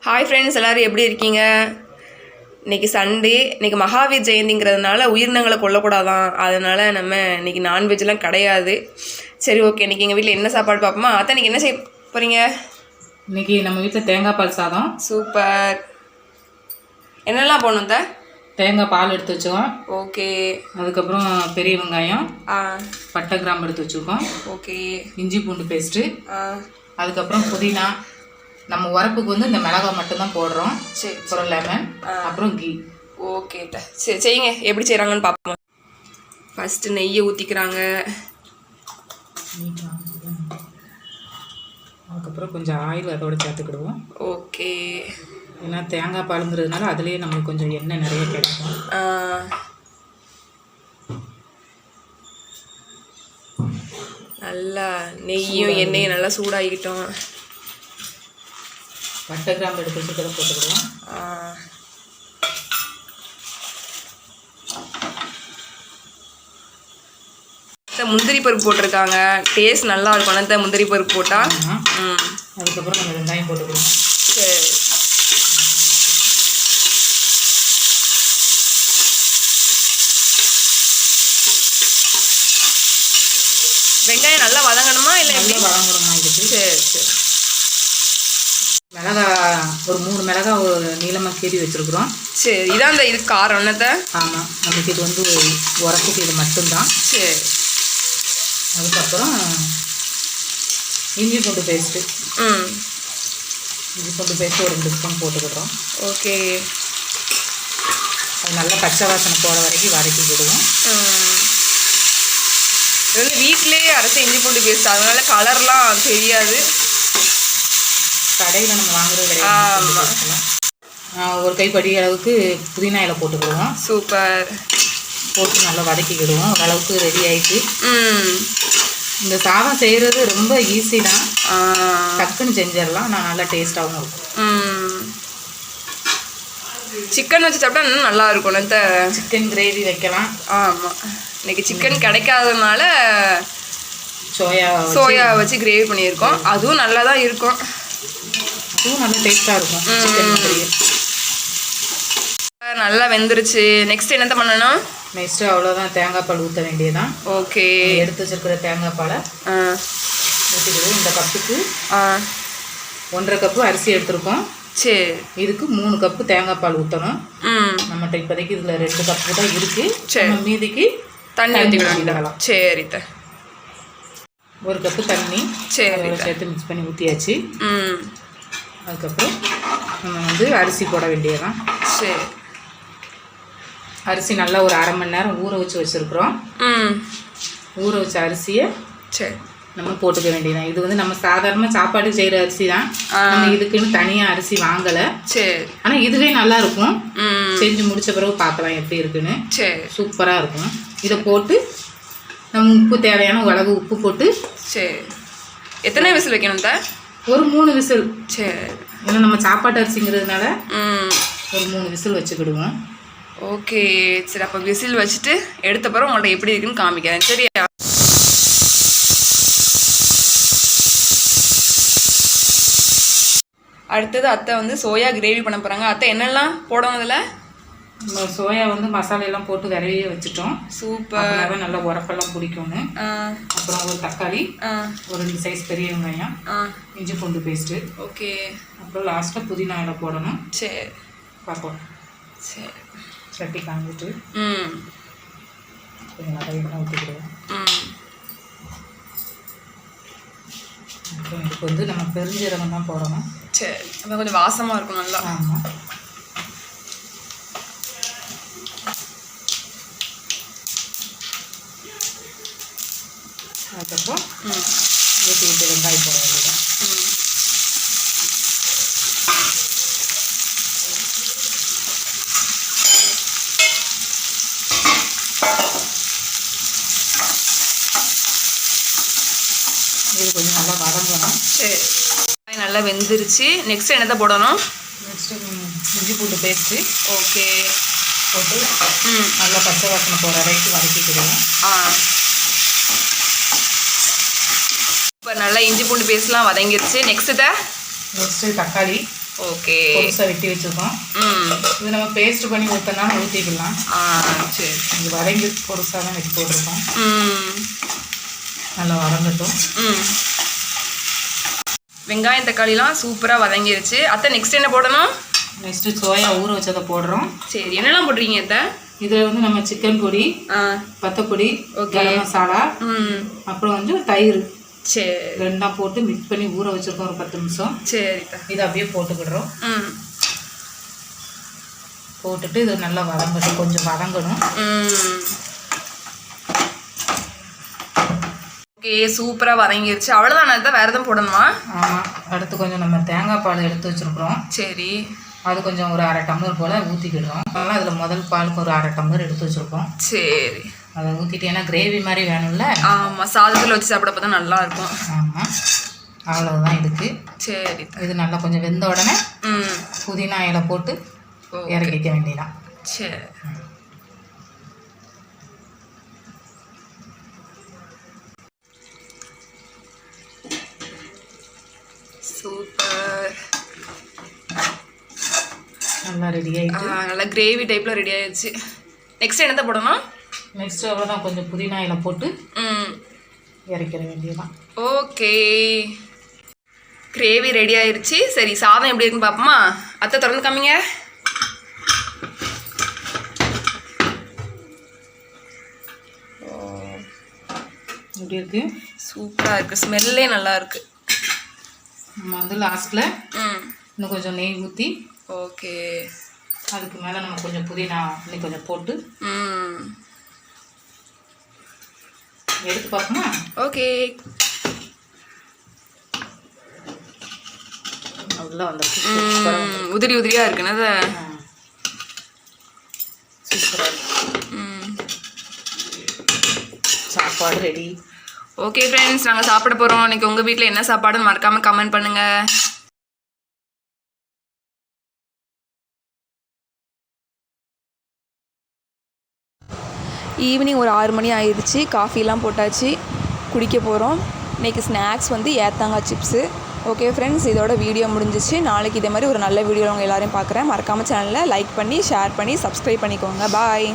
Hi friends, எல்லோரும் எப்படி இருக்கீங்க? இன்றைக்கி சண்டே, இன்றைக்கி மகாவீர் ஜெயந்திங்கிறதுனால உயிரினங்களை கொல்லக்கூடாதான். அதனால் நம்ம இன்றைக்கி நான்வெஜ்லாம் கிடையாது. சரி, ஓகே. இன்றைக்கி எங்கள் வீட்டில் என்ன சாப்பாடு பார்ப்போமா? அத்தை இன்றைக்கி என்ன செய்ய போகிறீங்க? இன்றைக்கி நம்ம வீட்டில் தேங்காய் பால் சாதம். சூப்பர். என்னெல்லாம் போடணும் அத்தை? தேங்காய் பால் எடுத்து வச்சுக்கோம். ஓகே. அதுக்கப்புறம் பெரிய வெங்காயம், பட்டை கிராம்பு எடுத்து வச்சுருக்கோம். ஓகே. இஞ்சி பூண்டு பேஸ்ட்டு, அதுக்கப்புறம் புதினா. நம்ம உரப்புக்கு வந்து இந்த மிளகாய் மட்டும்தான் போடுறோம். சரி. அப்புறம் லெமன், அப்புறம் கீ. ஓகே. சரி, செய்யுங்க. எப்படி செய்கிறாங்கன்னு பார்ப்போம். ஃபஸ்ட்டு நெய்யை ஊற்றிக்கிறாங்க. அதுக்கப்புறம் கொஞ்சம் ஆயில் அதோட சேர்த்துக்கிடுவோம். ஓகே. ஏன்னா தேங்காய் பாலுங்கிறதுனால அதுலேயே நம்மளுக்கு கொஞ்சம் எண்ணெய் நிறைய கிடைக்கும். நல்லா நெய்யும் எண்ணெயும் நல்லா சூடாகிக்கிட்டோம். பட்டை கிராம்பு எடுத்து வச்சுக்கிறத போட்டுக்கிடுவோம். முந்திரி பருப்பு போட்டிருக்காங்க. டேஸ்ட் நல்லா இருக்கும் அந்த முந்திரி பருப்பு போட்டால். அதுக்கப்புறம் நம்ம வெங்காயம் போட்டுக்கிடுவோம். சரி. வெங்காயம் நல்லா வதங்கணுமா இல்லை எப்படி வதங்கணுமா? இதுக்கு சரி சரி. மிளகா ஒரு 3 மிளகா ஒரு நீளமாக கீறி வச்சுருக்குறோம். சரி, இதான் இந்த இது காரம் என்னத்தை? ஆமாம், நமக்கு இது வந்து உரப்புக்கு இது மட்டும்தான். சரி. அதுக்கப்புறம் இஞ்சி பூண்டு பேஸ்ட்டு. இஞ்சி பூண்டு பேஸ்ட்டு ஒரு 2 ஸ்பூன் போட்டுக்கிடுறோம். ஓகே. அது நல்லா பச்சை வாசனை போகிற வரைக்கும் வதக்கிக்கிடுவோம். இது வந்து வீட்டிலேயே அரைச்ச இஞ்சி பூண்டு பேஸ்ட், அதனால கலர்லாம் தெரியாது. கடையில் நம்ம வாங்குறது கிடையாது. ஒரு கைப்படி அளவுக்கு புதினா இலை போட்டுக்கிடுவோம். சூப்பர். போட்டு நல்லா வதக்கிக்கிடுவோம். ஓரளவுக்கு ரெடி ஆகிட்டு. இந்த சாதம் செய்கிறது ரொம்ப ஈஸி தான். டக்குன்னு செஞ்சிடலாம். நான் நல்லா டேஸ்ட்டாகவும் இருக்கும். சிக்கன் வச்சு சாப்பிட்டா இன்னும் நல்லா இருக்கும். சிக்கன் கிரேவி வைக்கலாம். ஆமாம், இன்னைக்கு சிக்கன் கிடைக்காததுனால சோயா வச்சு கிரேவி பண்ணியிருக்கோம். அதுவும் நல்லா தான் இருக்கும். அதுவும் நல்லா டேஸ்ட்டாக இருக்கும். சிக்கன் கிரேவி நல்லா வெந்துருச்சு. நெக்ஸ்ட் என்னத்த பண்ணணும்? நெக்ஸ்ட்டு அவ்வளோதான், தேங்காய் பால் ஊற்ற வேண்டியதான். ஓகே. எடுத்து வச்சுருக்கிற தேங்காய் பாலை ஊற்றிக்கிடுவோம். இந்த கப்புக்கு 1.5 கப்பு அரிசி எடுத்துருக்கோம். சரி. இதுக்கு 3 கப்பு தேங்காய் பால் ஊற்றணும். நம்மகிட்ட இப்போதைக்கு இதில் 2 கப்பு தான் இருக்குது. சரி. மீதிக்கு தண்ணி ஊற்றிக்கலாம். சரி. 1 கப்பு தண்ணி சரி சேர்த்து மிக்ஸ் பண்ணி ஊற்றியாச்சு. அதுக்கப்புறம் நம்ம வந்து அரிசி போட வேண்டியதான். சரி. அரிசி நல்லா ஒரு 1/2 மணி நேரம் ஊற வச்சு வச்சுருக்குறோம். ஊற வச்ச அரிசியை சரி நம்ம போட்டுக்க வேண்டியதான். இது வந்து நம்ம சாதாரணமாக சாப்பாடு செய்கிற அரிசி தான். நம்ம இதுக்குன்னு தனியாக அரிசி வாங்கலை. சரி. ஆனால் இதுவே நல்லா இருக்கும். செஞ்சு முடிச்ச பிறகு பார்க்கலாம் எப்படி இருக்குன்னு. சரி. சூப்பராக இருக்கும். இதை போட்டு நம்ம உப்பு தேவையான அளவு உப்பு போட்டு. சரி. எத்தனை விசில் வைக்கணும் தான்? ஒரு 3 விசில். சரி. ஏன்னா நம்ம சாப்பாட்டு அரிசிங்கிறதுனால ஒரு 3 விசில் வச்சுக்கிடுவோம். ஓகே. சரி, அப்போ விசில் வச்சுட்டு எடுத்த பிறகு உங்கள்கிட்ட எப்படி இருக்குன்னு காமிக்கிறேன். சரியா? அடுத்தது அத்தை வந்து சோயா கிரேவி பண்ண போகிறாங்க. அத்தை என்னெல்லாம் போடணும் அதில்? சோயா வந்து மசாலையெல்லாம் போட்டு விரைவே வச்சுட்டோம். சூப்பர். நல்லா உரப்பெல்லாம் பிடிக்கும்னு. அப்புறம் ஒரு தக்காளி, ஒரு 2 சைஸ் பெரிய வெங்காயம், இஞ்சி பூண்டு பேஸ்ட்டு. ஓகே. அப்புறம் லாஸ்ட்டாக புதினா இலை போடணும். சரி. பார்ப்போம். சரி. சட்டி காஞ்சிட்டு கொஞ்சம் நிறைய ஊற்றிக்கிடுவோம். அப்புறம் இதுக்கு வந்து நம்ம பெருஞ்சீரகம் தான் போடணும். சரி. அப்போ கொஞ்சம் வாசமாக இருக்கும் நல்லா. ஆமாம். அதுக்கப்புறம் ஊற்றி விட்டு வெங்காயம் போட வேண்டியதான். இது கொஞ்சம் நல்லா வதங்கணும். சரி. நல்லா வெந்துருச்சு. நெக்ஸ்ட் என்னத்தை போடணும்? நெக்ஸ்ட்டு இஞ்சி பூண்டு பேஸ்ட்டு. ஓகே. போட்டு நல்லா பச்சை வாசனை போகிற வரைக்கும் வதக்கிக்கிடுவோம். இப்போ நல்லா இஞ்சி பூண்டு பேஸ்ட்லாம் வதங்கிருச்சு. நெக்ஸ்ட்டு தக்காளி. ஓகே. பொருசாக வெட்டி வச்சுருக்கோம். இது நம்ம பேஸ்ட் பண்ணி ஊற்றினாலும் ஊற்றிக்கலாம். சரி. இது வதங்கி பொருசாக தான் வெட்டி போட்டிருக்கோம். நல்லா வதங்கட்டும். வெங்காயம் தக்காளிலாம் சூப்பராக வதங்கிருச்சு. அத்தை நெக்ஸ்ட் என்ன போடணும்? நெக்ஸ்ட்டு சோயா ஊற வச்சதை போடுறோம். சரி, என்னெல்லாம் போடுறீங்க அத்தை? இதில் வந்து நம்ம சிக்கன் பொடி, பத்தப்பொடி, கரம் மசாலா, அப்புறம் வந்து தயிர், சரி, ரெண்டாம் போட்டு மிக்ஸ் பண்ணி ஊற வச்சுருக்கோம் ஒரு 10 நிமிஷம். சரி, இதை அப்படியே போட்டுக்கிடுறோம். போட்டுட்டு இது நல்லா வதங்கட்டும், கொஞ்சம் வதங்கணும். ஓகே, சூப்பராக வதங்கிருச்சு. அவ்வளோதான் அத்தை, வேறு எதுவும் போடணுமா? ஆமாம். அடுத்து கொஞ்சம் நம்ம தேங்காய் பால் எடுத்து வச்சுருக்குறோம். சரி, அது கொஞ்சம் ஒரு 1/2 டம்ளர் போல் ஊற்றிக்கிடுறோம். அதனால் அதில் முதல் பாலுக்கு ஒரு 1/2 டம்ளர் எடுத்து வச்சுருக்கோம். சரி, அதை ஊற்றிட்டு, ஏன்னா கிரேவி மாதிரி வேணும்ல. ஆமாம், சாதத்தில் வச்சு சாப்பிடப்போ தான் நல்லாயிருக்கும். ஆமாம், அவ்வளோதான் இதுக்கு. சரி, இது நல்லா கொஞ்சம் வெந்த உடனே புதினா இலை போட்டு இறக்கிக்க வேண்டியதான். சரி. சூப்பர், நல்லா ரெடி ஆகிடுச்சு. நல்லா கிரேவி டைப்பில் ரெடி ஆகிடுச்சு. நெக்ஸ்ட் என்னத்தை போடணும்? நெக்ஸ்ட் அவ்வளோதான், கொஞ்சம் புதினா இலை போட்டு இறக்கிற வேண்டியதான். ஓகே, கிரேவி ரெடி ஆயிடுச்சு. சரி, சாதம் எப்படி இருக்குன்னு பார்ப்போமா? அத்தை திறந்து காமிங்க. எப்படி இருக்கு? சூப்பராக இருக்குது, ஸ்மெல்லே நல்லா இருக்குது. நம்ம வந்து லாஸ்ட்டில் இன்னும் கொஞ்சம் நெய் ஊற்றி, ஓகே, அதுக்கு மேலே நம்ம கொஞ்சம் புதினா இன்னும் கொஞ்சம் போட்டு எடுத்து பார்ப்போமா? ஓகே. நல்லா வந்து உதிரி உதிரியாக இருக்குன்னு அதை சூப்பராக இருக்கு. சாப்பாடு ரெடி. ஓகே ஃப்ரெண்ட்ஸ், நாங்கள் சாப்பிட போகிறோம். இன்றைக்கி உங்கள் வீட்டில் என்ன சாப்பாடுன்னு மறக்காமல் கமெண்ட் பண்ணுங்கள். ஈவினிங் ஒரு 6 மணி ஆயிடுச்சு. காஃபிலாம் போட்டாச்சு, குடிக்க போகிறோம். இன்றைக்கி ஸ்நாக்ஸ் வந்து ஏத்தாங்காய் சிப்ஸு. ஓகே ஃப்ரெண்ட்ஸ், இதோட வீடியோ முடிஞ்சிச்சு. நாளைக்கு இதே மாதிரி ஒரு நல்ல வீடியோவில் உங்கள் எல்லோரையும் பார்க்குறேன். மறக்காமல் சேனலில் லைக் பண்ணி ஷேர் பண்ணி சப்ஸ்கிரைப் பண்ணிக்கோங்க. பாய்.